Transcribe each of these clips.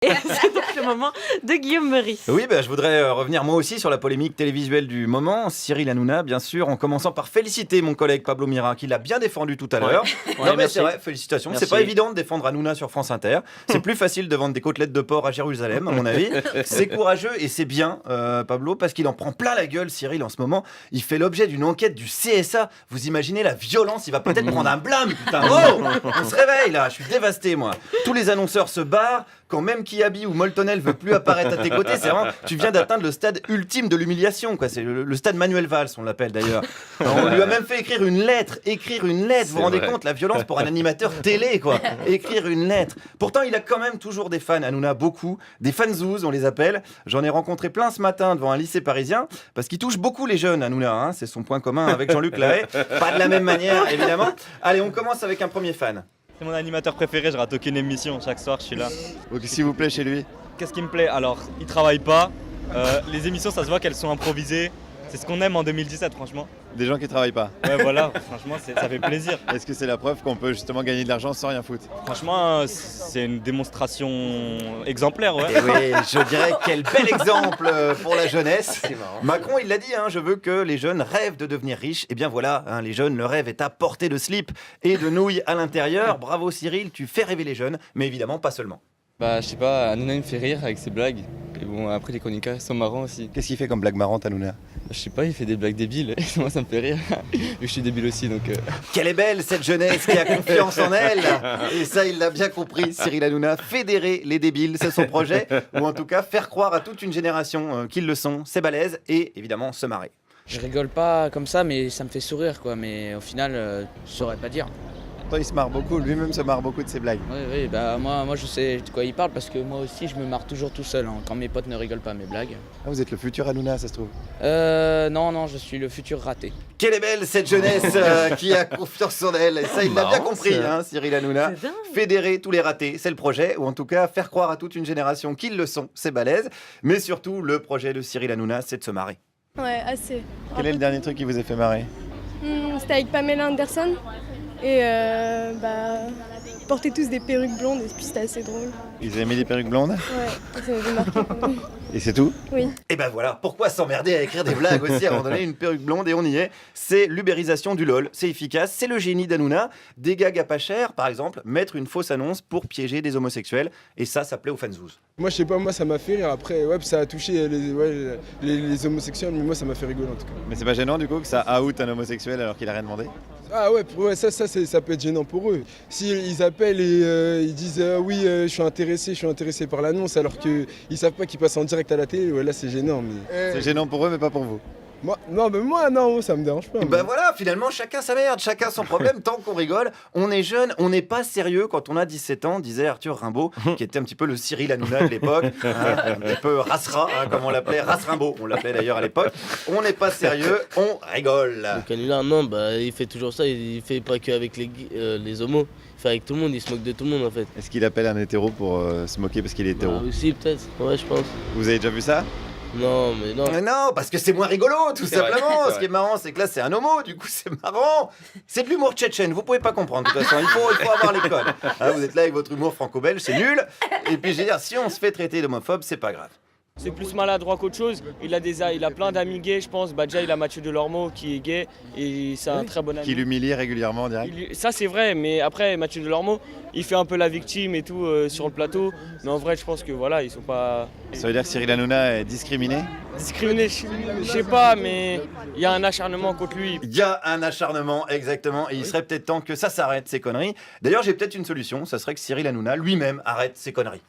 Et c'est donc le moment de Guillaume Meurice. Oui, je voudrais revenir moi aussi sur la polémique télévisuelle du moment. Cyril Hanouna, bien sûr, en commençant par féliciter mon collègue Pablo Mira, qui l'a bien défendu tout à l'heure. Non, mais c'est vrai, félicitations. Merci. C'est pas évident de défendre Hanouna sur France Inter. C'est plus facile de vendre des côtelettes de porc à Jérusalem, à mon avis. C'est courageux et c'est bien, Pablo, parce qu'il en prend plein la gueule, Cyril, en ce moment. Il fait l'objet d'une enquête du CSA. Vous imaginez la violence, il va peut-être prendre un blâme, putain. Oh, on se réveille là, je suis dévasté, moi. Tous les annonceurs se barrent. Quand même Kiabi ou Moltonel veut plus apparaître à tes côtés, c'est vraiment, tu viens d'atteindre le stade ultime de l'humiliation, quoi. C'est le stade Manuel Valls, on l'appelle d'ailleurs. On lui a même fait écrire une lettre. Vous vous rendez compte, la violence pour un animateur télé, quoi. Écrire une lettre. Pourtant, il a quand même toujours des fans, Hanouna, beaucoup. Des fanzouz, on les appelle. J'en ai rencontré plein ce matin devant un lycée parisien, parce qu'il touche beaucoup les jeunes, Hanouna, hein. C'est son point commun avec Jean-Luc Lahaye. Pas de la même manière, évidemment. Allez, on commence avec un premier fan. C'est mon animateur préféré, je rate aucune émission, chaque soir je suis là. Donc, s'il vous plaît, chez lui. Qu'est-ce qui me plaît? Alors, il travaille pas, les émissions ça se voit qu'elles sont improvisées, c'est ce qu'on aime en 2017 franchement. Des gens qui travaillent pas. Ouais voilà, franchement ça fait plaisir. Est-ce que c'est la preuve qu'on peut justement gagner de l'argent sans rien foutre? Franchement, c'est une démonstration exemplaire, ouais. Et oui, je dirais quel bel exemple pour la jeunesse. Macron, il l'a dit, hein, je veux que les jeunes rêvent de devenir riches. Et bien voilà, hein, les jeunes, le rêve est à portée de slip et de nouilles à l'intérieur. Bravo Cyril, tu fais rêver les jeunes, mais évidemment pas seulement. Bah je sais pas, Hanouna il me fait rire avec ses blagues. Et bon après les chroniqueurs ils sont marrants aussi. Qu'est-ce qu'il fait comme blague marrante, Hanouna? Je sais pas, il fait des blagues débiles, et moi ça me fait rire. Vu que je suis débile aussi donc... Quelle est belle cette jeunesse qui a confiance en elle. Et ça, il l'a bien compris, Cyril Hanouna. Fédérer les débiles, c'est son projet. Ou en tout cas, faire croire à toute une génération qu'ils le sont. C'est balèze et évidemment se marrer. Je rigole pas comme ça, mais ça me fait sourire, quoi. Mais au final, je saurais pas dire. Toi, il se marre beaucoup, lui-même se marre beaucoup de ses blagues. Oui, bah moi je sais de quoi il parle parce que moi aussi je me marre toujours tout seul hein, quand mes potes ne rigolent pas à mes blagues. Ah, vous êtes le futur Hanouna, ça se trouve. Non, je suis le futur raté. Quelle est belle cette jeunesse qui a confiance en elle. Et ça, il l'a bien compris, hein, Cyril Hanouna. C'est dingue. Fédérer tous les ratés, c'est le projet. Ou en tout cas, faire croire à toute une génération qu'ils le sont, c'est balèze. Mais surtout, le projet de Cyril Hanouna, c'est de se marrer. Ouais, assez. Quel est le dernier truc qui vous a fait marrer? C'était avec Pamela Anderson. Et ils portaient tous des perruques blondes et puis c'était assez drôle. Ils avaient mis des perruques blondes? Ouais, ça m'avait marqué quand même. Et c'est tout? Oui. Et ben voilà, pourquoi s'emmerder à écrire des blagues aussi, à un moment donné, une perruque blonde et on y est. C'est l'ubérisation du LOL, c'est efficace, c'est le génie d'Hanouna. Des gags à pas cher, par exemple, mettre une fausse annonce pour piéger des homosexuels. Et ça plaît aux fanzouz. Moi je sais pas, moi ça m'a fait rire, après ouais, ça a touché les homosexuels, mais moi ça m'a fait rigoler en tout cas. Mais c'est pas gênant du coup que ça out un homosexuel alors qu'il a rien demandé? Ah ouais, ça peut être gênant pour eux. S'ils appellent et ils disent oui je suis intéressé par l'annonce alors qu'ils savent pas qu'ils passent en direct à la télé, ouais, là c'est gênant. Mais... C'est gênant pour eux mais pas pour vous. Moi, ça me dérange pas. Ben voilà, finalement, chacun sa merde, chacun son problème. Tant qu'on rigole, on est jeune, on n'est pas sérieux quand on a 17 ans, disait Arthur Rimbaud, qui était un petit peu le Cyril Hanouna de l'époque, hein, un petit peu rassera, hein, comme on l'appelait, Race Rimbaud, on l'appelait d'ailleurs à l'époque. On n'est pas sérieux, on rigole. Donc Hanouna, non, il fait toujours ça, il fait pas qu'avec les homos, il fait avec tout le monde, il se moque de tout le monde en fait. Est-ce qu'il appelle un hétéro pour se moquer parce qu'il est hétéro? Aussi peut-être, ouais je pense. Vous avez déjà vu ça? Non, mais non. Mais non, parce que c'est moins rigolo, tout simplement. Ce qui est marrant, c'est que là, c'est un homo, du coup, c'est marrant. C'est de l'humour tchétchène, vous pouvez pas comprendre, de toute façon. Il faut avoir les codes. Hein, vous êtes là avec votre humour franco-belge, c'est nul. Et puis, je veux dire, si on se fait traiter d'homophobe, c'est pas grave. C'est plus maladroit qu'autre chose. Il a plein d'amis gays, je pense. Déjà, il a Mathieu Delormeau qui est gay et c'est un très bon ami. Qui l'humilie régulièrement en direct? Ça, c'est vrai, mais après, Mathieu Delormeau, il fait un peu la victime et tout sur le plateau. Mais en vrai, je pense que voilà, ils sont pas. Ça veut dire que Cyril Hanouna est discriminé? Discriminé, je sais pas, mais il y a un acharnement contre lui. Il y a un acharnement, exactement. Et il serait peut-être temps que ça s'arrête, ces conneries. D'ailleurs, j'ai peut-être une solution. Ça serait que Cyril Hanouna lui-même arrête ses conneries.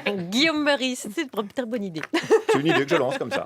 Guillaume Meurice, c'est une très bonne idée. C'est une idée que je lance comme ça.